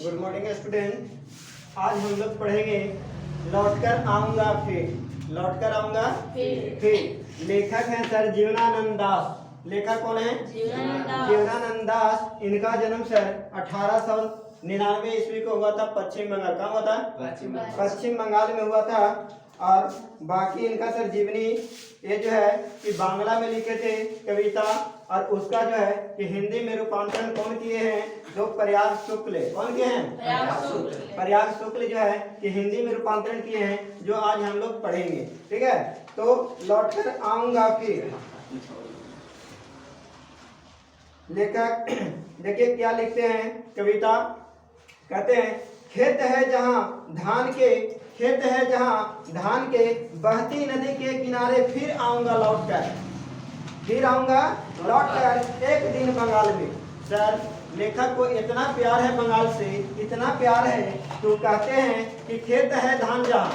Good morning student. आज हम लोग पढ़ेंगे लौटकर आऊंगा फिर। लौटकर आऊंगा फिर। लेखक हैं सर जीवनानंद दास। लेखक कौन है? जीवनानंद दास। इनका जन्म सर 1899 ईस्वी को हुआ था। पश्चिम बंगाल। कहाँ हुआ था? पश्चिम बंगाल में हुआ था। और बाकी इनका सर जीवनी ये जो है कि बांग्ला में लिखे थे कविता, और उसका जो है कि हिंदी में रूपांतरण कौन किए हैं? जो प्रयाग शुक्ल। कौन किए हैं? प्रयाग शुक्ल जो है कि हिंदी में रूपांतरण किए हैं, जो आज हम लोग पढ़ेंगे। ठीक है, तो लौटकर आऊंगा फिर। लेखक देखिए क्या लिखते हैं कविता। कहते हैं खेत है जहां धान के, खेत है जहां धान के, बहती नदी के किनारे फिर आऊंगा लौटकर, फिर आऊंगा लौटकर एक दिन बंगाल में। सर लेखक को इतना प्यार है बंगाल से, इतना प्यार है तो कहते हैं कि खेत है धान जहां,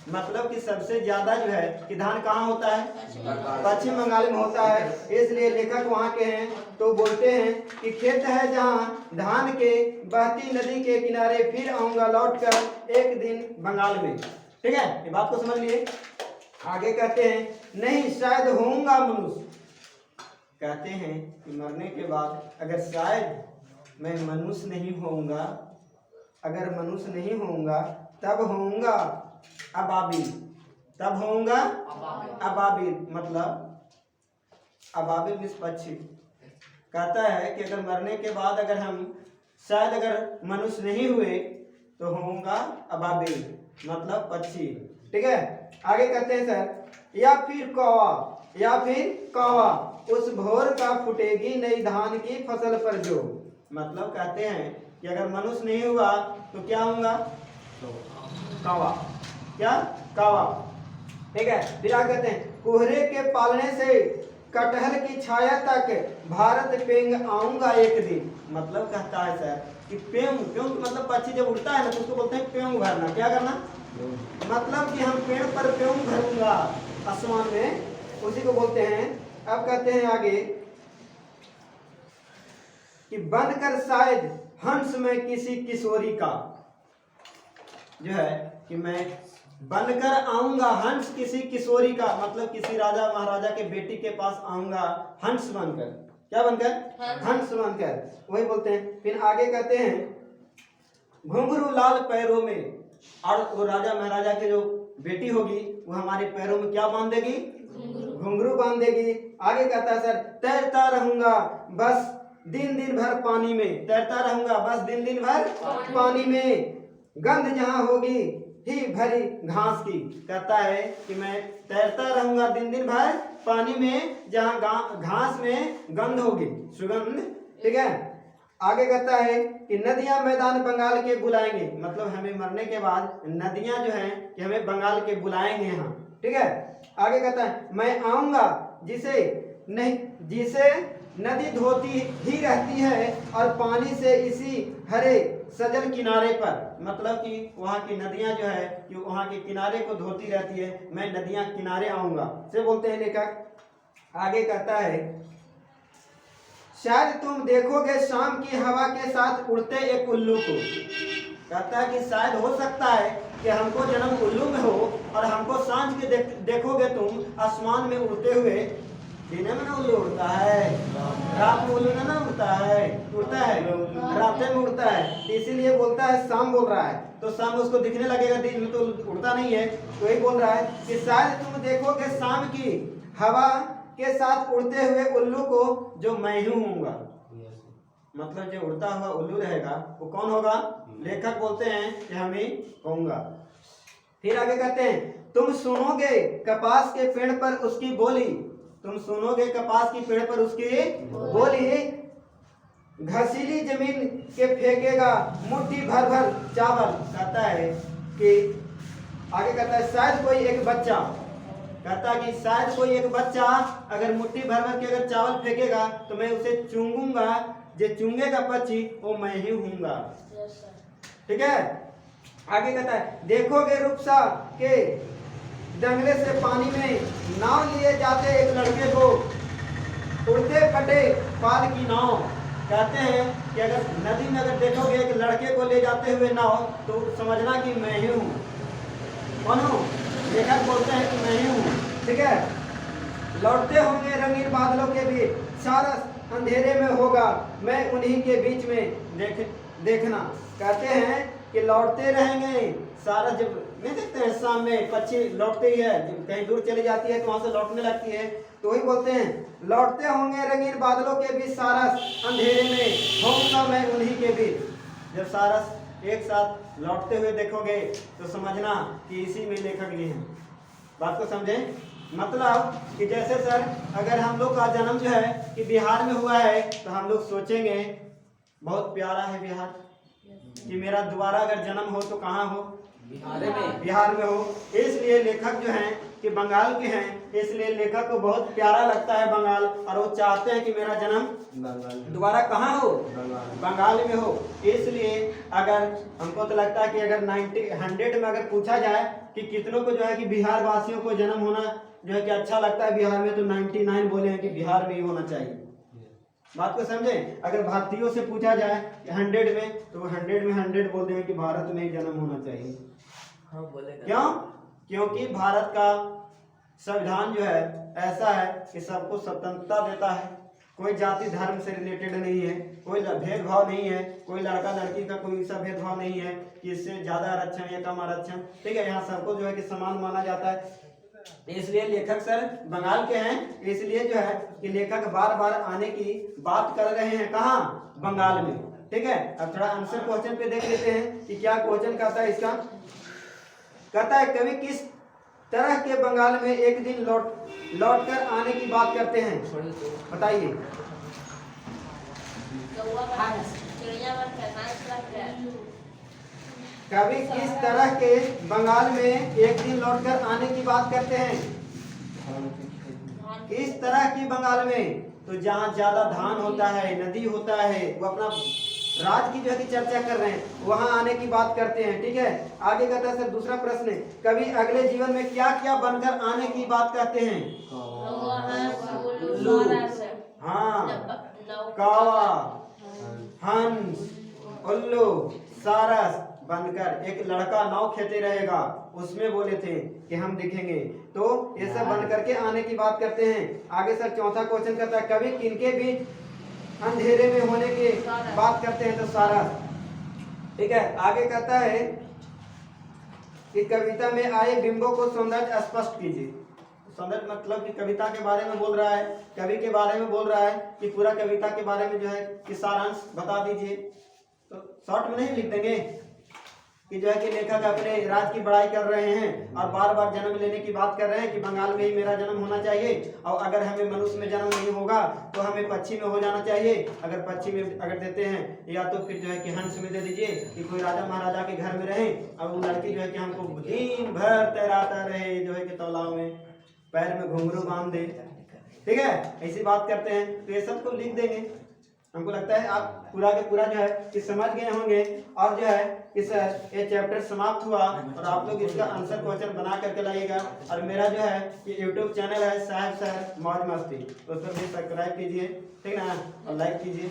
मतलब कि सबसे ज्यादा जो है कि धान कहाँ होता है? पश्चिम बंगाल में होता है, इसलिए लेखक वहाँ के हैं। तो बोलते हैं कि खेत है जहाँ धान के, बहती नदी के किनारे फिर आऊंगा लौटकर एक दिन बंगाल में। ठीक है, ये बात को समझ लिए। आगे कहते हैं नहीं शायद होऊंगा मनुष्य। कहते हैं कि मरने के बाद अगर शायद मैं मनुष्य नहीं होऊंगा, अगर मनुष्य नहीं होऊंगा तब होऊंगा अबाबिल। तब होऊंगा अबाबिल, मतलब अबाबिल मीन्स पक्षी। कहता है कि अगर मरने के बाद अगर हम शायद अगर मनुष्य नहीं हुए तो होऊंगा अबाबिल, मतलब पक्षी। ठीक है, आगे कहते हैं सर या फिर कौवा, या फिर कौवा उस भोर का फुटेगी नई धान की फसल पर जो। मतलब कहते हैं कि अगर मनुष्य नहीं हुआ तो क्या होगा? कौवा। क्या? कौवा। ठीक है, फिर आगे कहते हैं कोहरे के पालने से कटहल की छाया तक भारत पेंग आऊंगा एक दिन। मतलब कहता है सर कि पेंग, पेंग मतलब पक्षी जब उड़ता है ना तो उसको बोलते हैं पेंग भरना। क्या करना? मतलब कि हम पेड़ पर पेंग भरूंगा आसमान में, उसी को बोलते हैं। अब कहते हैं आगे कि बनकर शायद हंस में किसी किशोरी का, जो है कि मैं बनकर आऊंगा हंस किसी किशोरी का, मतलब किसी राजा महाराजा के बेटी के पास आऊंगा हंस बनकर। क्या बनकर? हंस बनकर, वही बोलते हैं। फिर आगे कहते हैं घुंघरू लाल पैरों में, और वो राजा महाराजा के जो बेटी होगी वो हमारे पैरों में क्या बांध देगी? घुंघरू बांध देगी। आगे कहता है सर तैरता रहूंगा बस दिन दिन भर पानी में, तैरता रहूंगा बस दिन दिन भर पानी में, गंध जहां होगी ही भरी घास की। कहता है कि मैं तैरता रहूंगा दिन दिन भर पानी में जहां घास में गंध होगी, सुगंध। ठीक है, आगे कहता है कि नदियां मैदान बंगाल के बुलाएंगे, मतलब हमें मरने के बाद नदियां जो हैं कि हमें बंगाल के बुलाएंगे यहाँ। ठीक है, आगे कहता है मैं आऊंगा जिसे नहीं, जिसे नदी धोती ही रहती है और पानी से इसी हरे सजल किनारे पर, मतलब कि वहाँ की नदियां जो है कि वहाँ के किनारे को धोती रहती है, मैं नदियां किनारे आऊंगा से बोलते हैं लेखक। आगे कहता है शायद तुम देखोगे शाम की हवा के साथ उड़ते एक उल्लू को। कहता है कि शायद हो सकता है कि हमको जन्म उल्लू में हो और हमको सांझ के देखोगे तुम आसमान में उड़ते हुए। दिन में ना उल्लू उड़ता है, रात में उल्लू ना उड़ता है, उड़ता है रात में उड़ता है, इसीलिए बोलता है शाम बोल रहा है, तो शाम उसको दिखने लगेगा, दिन में तो उड़ता नहीं है। तो यही बोल रहा है कि शायद तुम देखोगे शाम की हवा के साथ उड़ते हुए उल्लू को, जो मैं ही हूँगा। मतलब जो उड़ता हुआ उल्लू रहेगा वो कौन होगा? लेखक बोलते हैं कि हम ही होऊंगा। फिर आगे कहते हैं तुम सुनोगे कपास के पेड़ पर उसकी बोली, तुम सुनोगे कपास की पेड़ पर उसकी बोली, घसीली जमीन के फेंकेगा मुट्ठी भर भर चावल। कहता है कि आगे कहता है शायद कोई एक बच्चा, कहता है कि शायद कोई एक बच्चा अगर मुट्ठी भर भर के अगर चावल फेंकेगा तो मैं उसे चूंगूंगा, जो चुंगेगा पक्षी वो मैं ही हूँगा। ठीक है, आगे कहता है देखोगे रुपसा के जंगले से पानी में नाव लिए जाते एक लड़के को, उड़ते फटे पाल की नाव। कहते हैं कि अगर नदी में अगर देखोगे एक लड़के को ले जाते हुए नाव तो समझना कि मैं ही हूँ। कौन हूँ? लेखक बोलते हैं कि मैं ही हूँ। ठीक है। लौटते होंगे रंगीन बादलों के बीच, सारा अंधेरे में होगा मैं उन्हीं के बीच में देखना। कहते हैं कि लौटते रहेंगे सारा, जब नहीं देखते हैं शाम में पक्षी लौटते ही है, जब कहीं दूर चली जाती है तो वहां से लौटने लगती है, तो वही बोलते हैं लौटते होंगे रंगीन बादलों के बीच, सारा अंधेरे में होऊंगा मैं उन्हीं के बीच। जब सारा एक साथ लौटते हुए देखोगे तो समझना कि इसी में लेखक ये हैं। बात को समझें? मतलब कि जैसे सर अगर हम लोग का जन्म जो है कि बिहार में हुआ है तो हम लोग सोचेंगे बहुत प्यारा है बिहार, कि मेरा दोबारा अगर जन्म हो तो कहाँ हो? बिहार में हो। इसलिए लेखक जो हैं कि बंगाल के हैं, इसलिए लेखक को बहुत प्यारा लगता है बंगाल, और वो चाहते हैं कि मेरा जन्म दोबारा कहाँ हो? बंगाल में हो। इसलिए अगर हमको तो लगता है कि अगर 100 में अगर पूछा जाए कि कितनों को जो है कि बिहार वासियों को जन्म होना जो है कि अच्छा लगता है बिहार में, तो 99 बोले हैं कि बिहार में ही होना चाहिए। बात को समझें? अगर भारतीयों से पूछा जाए 100 में तो 100 में 100 बोल देंगे कि भारत में ही जन्म होना चाहिए। हाँ, बोलेगा। क्यों? क्योंकि भारत का संविधान जो है ऐसा है कि सबको स्वतंत्रता देता है, कोई जाति धर्म से रिलेटेड नहीं है, कोई भेदभाव नहीं है, कोई लड़का लड़की का कोई सा भेदभाव नहीं है कि इससे ज्यादा आरक्षण या कम आरक्षण। ठीक है, यहाँ सबको जो है कि समान माना जाता है। इसलिए लेखक सर बंगाल के हैं, इसलिए जो है कि लेखक बार बार आने की बात कर रहे हैं। कहाँ? बंगाल में। ठीक है, अब थोड़ा आंसर क्वेश्चन पे देख लेते हैं कि क्या क्वेश्चन कहता है इसका। कहता है कवि किस तरह के बंगाल में एक दिन लौट कर आने की बात करते हैं? बताइए। कवि किस तरह के बंगाल में एक दिन लौटकर आने की बात करते हैं? किस तरह की बंगाल में? तो जहाँ ज्यादा धान होता है, नदी होता है, वो अपना राज की जो है चर्चा कर रहे हैं, वहां आने की बात करते हैं। ठीक है, आगे कहता है सर दूसरा प्रश्न है, कवि अगले जीवन में क्या क्या बनकर आने की बात कहते हैं? हाँ, कावा, हंस, उल्लू, सारस बनकर एक लड़का नाव खेते रहेगा, उसमें बोले थे कि हम दिखेंगे। तो ये सब बन करके आने की बात करते हैं। आगे सर चौथा क्वेश्चन करता है कवि किनके बीच अंधेरे में होने की बात करते हैं? तो सारस। ठीक है, आगे कहता है कि कविता में आए बिंबों को सौंदर्य स्पष्ट कीजिए। सौंदर्य मतलब कि कविता के बारे में बोल रहा है, कवि के बारे में बोल रहा है कि पूरा कविता के बारे में जो है कि सारांश बता दीजिए। तो शॉर्ट में नहीं लिख देंगे कि जो है कि लेखक अपने राज की बड़ाई कर रहे हैं और बार बार जन्म लेने की बात कर रहे हैं कि बंगाल में ही मेरा जन्म होना चाहिए, और अगर हमें मनुष्य में जन्म नहीं होगा तो हमें पक्षी में हो जाना चाहिए। अगर पक्षी में अगर देते हैं या तो फिर जो है कि हंस में दे दीजिए कि कोई राजा महाराजा के घर में रहे और वो लड़की जो है कि हमको दिन भर तैराता रहे, जो है कि तालाब में पैर में घुंघरू बांध दे। ठीक है, ऐसी बात करते हैं। तो ये सबको लिख देंगे। हमको लगता है आप पूरा के पूरा जो है कि समझ गए होंगे, और जो है कि सर ये चैप्टर समाप्त हुआ और आप लोग इसका आंसर क्वेश्चन बना करके लाइएगा। और मेरा जो है कि यूट्यूब चैनल है साहब सर मौज मस्ती, तो उस पर भी सब्सक्राइब कीजिए, ठीक ना, और लाइक कीजिए।